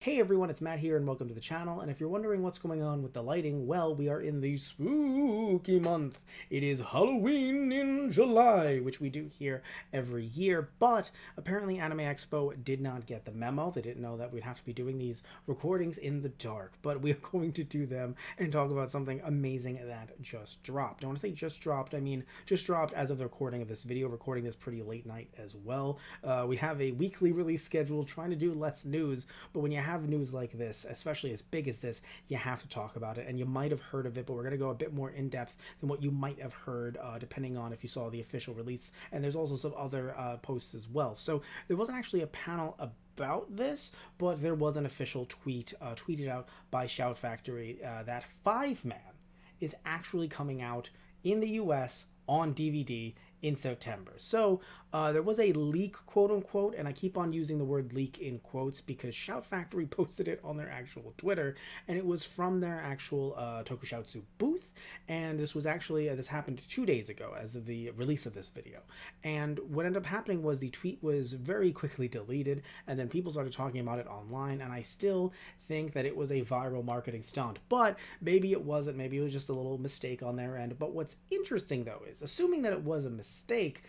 Hey everyone, it's Matt here and welcome to the channel, and if you're wondering what's going on with the lighting, well, we are in the spooky month. It is Halloween in July, which we do here every year, but apparently Anime Expo did not get the memo. They didn't know that we'd have to be doing these recordings in the dark, but we're going to do them and talk about something amazing that just dropped. I want to say just dropped, I mean just dropped as of the recording of this video, recording this pretty late night as well. We have a weekly release schedule, trying to do less news, but when you have news like this, especially as big as this, you have to talk about it. And you might have heard of it, but we're going to go a bit more in depth than what you might have heard, depending on if you saw the official release. And there's also some other posts as well. So there wasn't actually a panel about this, but there was an official tweet tweeted out by Shout Factory that Fiveman is actually coming out in the US on DVD in September. So there was a leak, quote unquote, and I keep on using the word leak in quotes because Shout Factory posted it on their actual Twitter, and it was from their actual Tokusatsu booth. And this was actually this happened 2 days ago as of the release of this video. And what ended up happening was the tweet was very quickly deleted, and then people started talking about it online, and I still think that it was a viral marketing stunt, but maybe it wasn't. Maybe it was just a little mistake on their end. But what's interesting though is, assuming that it was a mistake,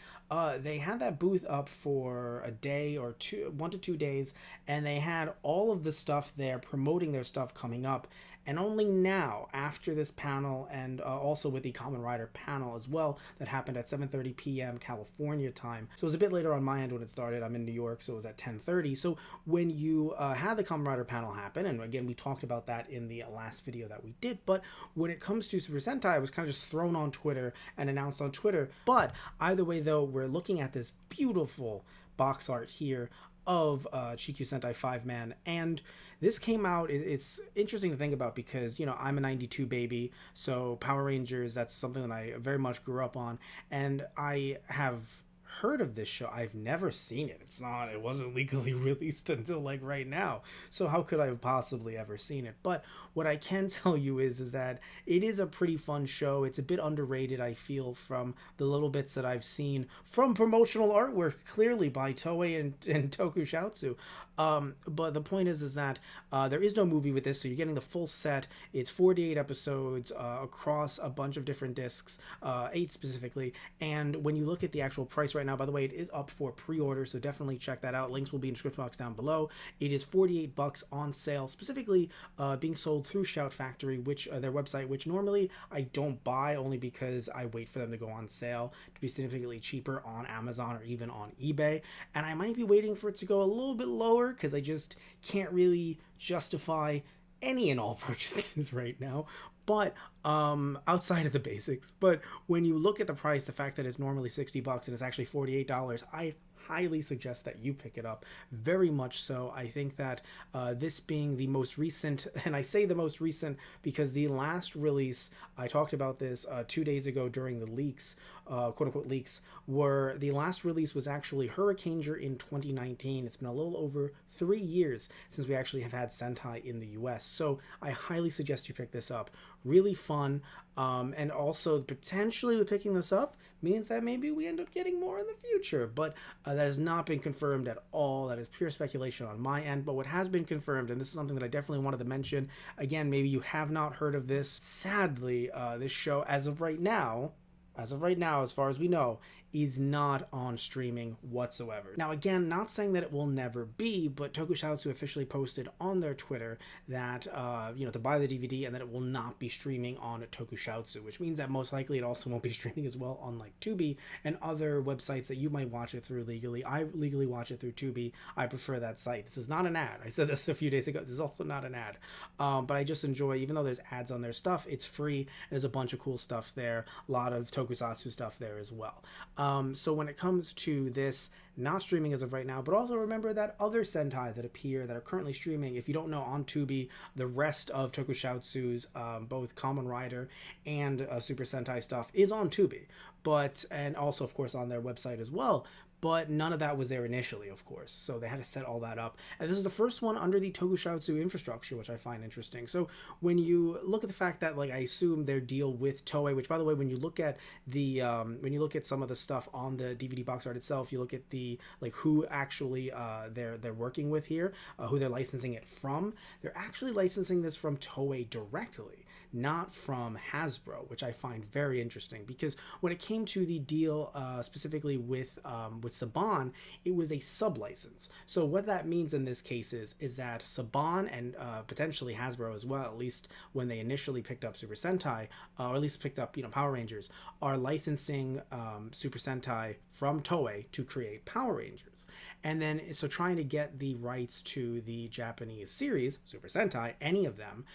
they had that booth up for a day or two, 1 to 2 days, and they had all of the stuff there promoting their stuff coming up. And only now, after this panel, and also with the Kamen Rider panel as well, that happened at 7:30 p.m. California time. So it was a bit later on my end when it started. I'm in New York, so it was at 10:30. So when you had the Kamen Rider panel happen, and again, we talked about that in the last video that we did, but when it comes to Super Sentai, it was kind of just thrown on Twitter and announced on Twitter. But either way, though, we're looking at this beautiful box art here of Chikyu Sentai Fiveman, and this came out, it's interesting to think about because, you know, I'm a 92 baby, so Power Rangers, that's something that I very much grew up on, and I have heard of this show. I've never seen it. It wasn't legally released until like right now, so how could I have possibly ever seen it? But what I can tell you is that it is a pretty fun show. It's a bit underrated, I feel, from the little bits that I've seen from promotional artwork, clearly by Toei and Tokusatsu. But the point is that there is no movie with this, so you're getting the full set. It's 48 episodes across a bunch of different discs, 8 specifically. And when you look at the actual price right now, by the way, it is up for pre-order, so definitely check that out. Links will be in the description box down below. It is 48 bucks on sale, specifically being sold through Shout Factory, which their website, which normally I don't buy only because I wait for them to go on sale to be significantly cheaper on Amazon or even on eBay. And I might be waiting for it to go a little bit lower because I just can't really justify any and all purchases right now. But outside of the basics, but when you look at the price, the fact that it's normally 60 bucks and it's actually $48, I highly suggest that you pick it up, very much so. I think that this being the most recent, and I say the most recent because the last release, I talked about this 2 days ago during the leaks, quote-unquote leaks, where the last release was actually Hurricaneger in 2019. It's been a little over 3 years since we actually have had Sentai in the US, so I highly suggest you pick this up. Really fun, and also potentially with picking this up means that maybe we end up getting more in the future, but that has not been confirmed at all. That is pure speculation on my end. But what has been confirmed, and this is something that I definitely wanted to mention, again, maybe you have not heard of this, sadly, this show as of right now, as far as we know, is not on streaming whatsoever. Now, again, not saying that it will never be, but Tokusatsu officially posted on their Twitter that, to buy the DVD and that it will not be streaming on Tokusatsu, which means that most likely it also won't be streaming as well on like Tubi and other websites that you might watch it through legally. I legally watch it through Tubi. I prefer that site. This is not an ad. I said this a few days ago. This is also not an ad. But I just enjoy, even though there's ads on their stuff, it's free. There's a bunch of cool stuff there. A lot of Tokusatsu stuff there as well. So when it comes to this, not streaming as of right now, but also remember that other Sentai that appear that are currently streaming, if you don't know, on Tubi, the rest of Tokusatsu's both Kamen Rider and Super Sentai stuff is on Tubi, and also of course on their website as well. but none of that was there initially, of course. So they had to set all that up. And this is the first one under the Tokusatsu infrastructure, which I find interesting. So when you look at the fact that, like, I assume their deal with Toei, which, by the way, when you look at the when you look at some of the stuff on the DVD box art itself, you look at the, like, who actually they're working with here, who they're licensing it from. They're actually licensing this from Toei directly, not from Hasbro, which I find very interesting, because when it came to the deal specifically with Saban, it was a sub-license. So what that means in this case is that Saban and potentially Hasbro as well, at least when they initially picked up Super Sentai, or at least picked up, you know, Power Rangers, are licensing Super Sentai from Toei to create Power Rangers. And then, so trying to get the rights to the Japanese series, Super Sentai, any of them,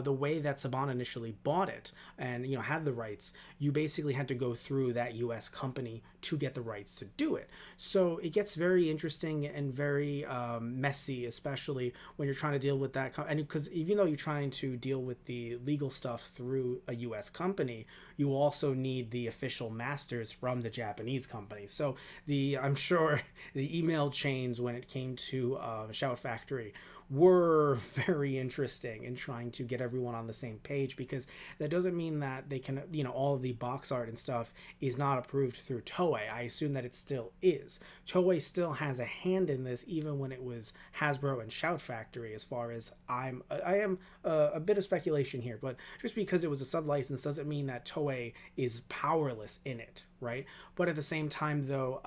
the way that Saban initially bought it and, you know, had the rights, you basically had to go through that U.S. company to get the rights to do it. So it gets very interesting and very messy, especially when you're trying to deal with that. And because even though you're trying to deal with the legal stuff through a U.S. company, you also need the official masters from the Japanese company. So I'm sure the email chains when it came to Shout Factory were very interesting in trying to get everyone on the same page, because that doesn't mean that they can, you know, all of the box art and stuff is not approved through Toei. I assume that it still is. Toei still has a hand in this, even when it was Hasbro and Shout Factory, as far as I am a bit of speculation here, but just because it was a sub-license doesn't mean that Toei is powerless in it, right? But at the same time, though,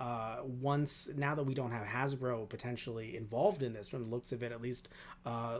now that we don't have Hasbro potentially involved in this, from the looks of it, at least,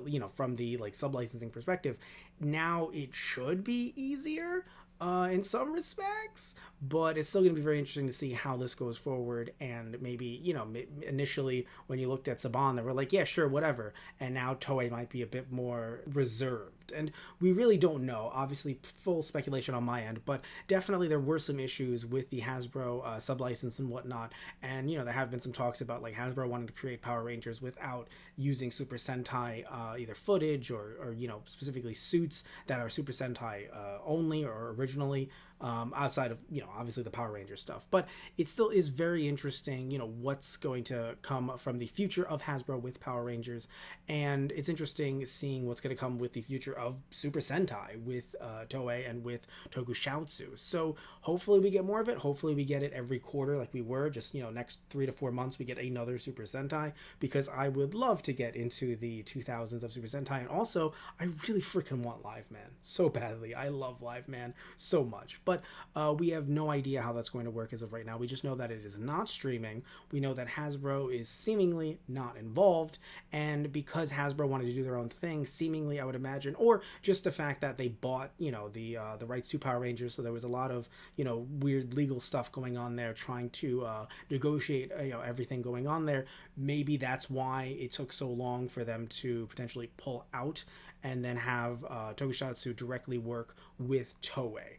you know, from the, like, sub-licensing perspective, now it should be easier in some respects, but it's still going to be very interesting to see how this goes forward. And maybe, you know, initially when you looked at Saban, they were like, yeah, sure, whatever, and now Toei might be a bit more reserved, and we really don't know. Obviously, full speculation on my end, but definitely there were some issues with the Hasbro sub-license and whatnot. And, you know, there have been some talks about, like, Hasbro wanting to create Power Rangers without using Super Sentai either footage or, you know, specifically suits that are Super Sentai only or originally, outside of, you know, obviously the Power Ranger stuff. But it still is very interesting, you know, what's going to come from the future of Hasbro with Power Rangers. And it's interesting seeing what's going to come with the future of Super Sentai with Toei and with Tokusatsu. So hopefully we get more of it. Hopefully we get it every quarter, like we were, just, you know, next 3 to 4 months we get another Super Sentai, because I would love to get into the 2000s of Super Sentai. And also, I really freaking want Liveman so badly. I love Liveman so much. But we have no idea how that's going to work as of right now. We just know that it is not streaming. We know that Hasbro is seemingly not involved. And because Hasbro wanted to do their own thing, seemingly, I would imagine, or just the fact that they bought, you know, the rights to Power Rangers, so there was a lot of, you know, weird legal stuff going on there, trying to negotiate, you know, everything going on there. Maybe that's why it took so long for them to potentially pull out and then have Tokusatsu directly work with Toei.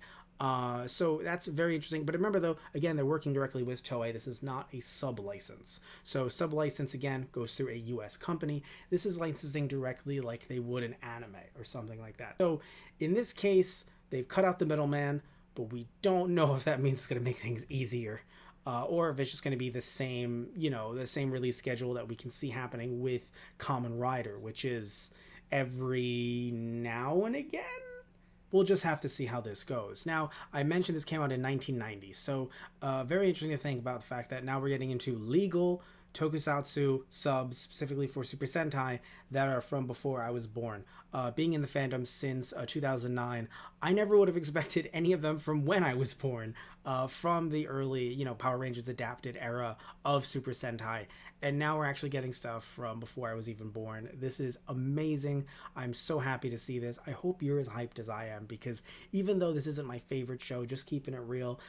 So that's very interesting. But remember, though, again, they're working directly with Toei. This is not a sub-license. So sub-license, again, goes through a U.S. company. This is licensing directly like they would an anime or something like that. So in this case, they've cut out the middleman, but we don't know if that means it's going to make things easier. Or if it's just going to be the same, you know, the same release schedule that we can see happening with Kamen Rider, which is every now and again. We'll just have to see how this goes. Now, I mentioned this came out in 1990, so very interesting to think about the fact that now we're getting into legal Tokusatsu subs, specifically for Super Sentai, that are from before I was born. Being in the fandom since 2009, I never would have expected any of them from when I was born, from the early, you know, Power Rangers adapted era of Super Sentai. And now we're actually getting stuff from before I was even born. This is amazing. I'm so happy to see this. I hope you're as hyped as I am, because even though this isn't my favorite show, just keeping it real,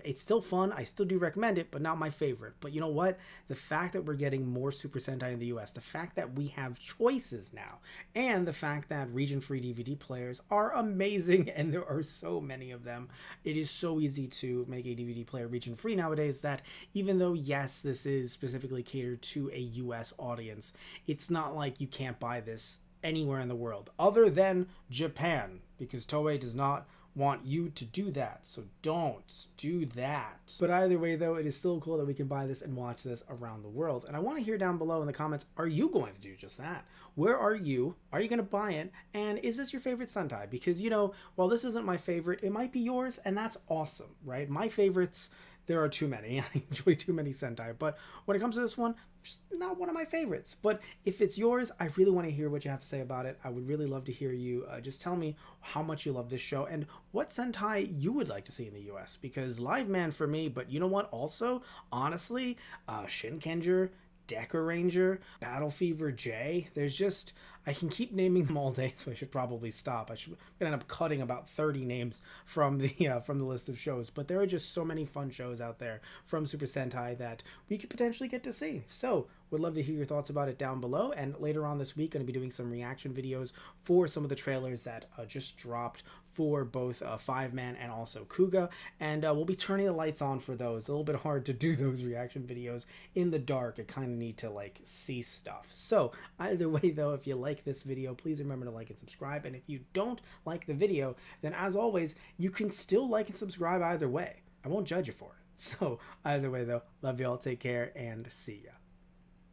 it's still fun. I still do recommend it, but not my favorite. But you know what? The fact that we're getting more Super Sentai in the US, the fact that we have choices now, and the fact that region-free DVD players are amazing, and there are so many of them. It is so easy to make a DVD player region-free nowadays that even though, yes, this is specifically catered to a US audience, it's not like you can't buy this anywhere in the world other than Japan, because Toei does not want you to do that, so don't do that. But either way though, it is still cool that we can buy this and watch this around the world. And I want to hear down below in the comments, are you going to do just that? Where are you? Are you going to buy it? And is this your favorite Sentai? Because, you know, while this isn't my favorite, it might be yours, and that's awesome, right? My favorites, there are too many. I enjoy too many Sentai, but when it comes to this one, just not one of my favorites. But if it's yours, I really want to hear what you have to say about it. I would really love to hear you just tell me how much you love this show and what Sentai you would like to see in the US, because Liveman for me, but you know what, also honestly, Shinkenger, Decker Ranger, Battle Fever J, there's just, I can keep naming them all day, so I should probably stop. I'm gonna end up cutting about 30 names from the list of shows, but there are just so many fun shows out there from Super Sentai that we could potentially get to see. So would love to hear your thoughts about it down below, and later on this week going to be doing some reaction videos for some of the trailers that just dropped for both Fiveman and also Kuga, and we'll be turning the lights on for those. A little bit hard to do those reaction videos in the dark. I kind of need to like see stuff. So either way though, if you like this video, please remember to like and subscribe, and if you don't like the video, then as always, you can still like and subscribe either way. I won't judge you for it. So either way though, love y'all, take care, and see ya.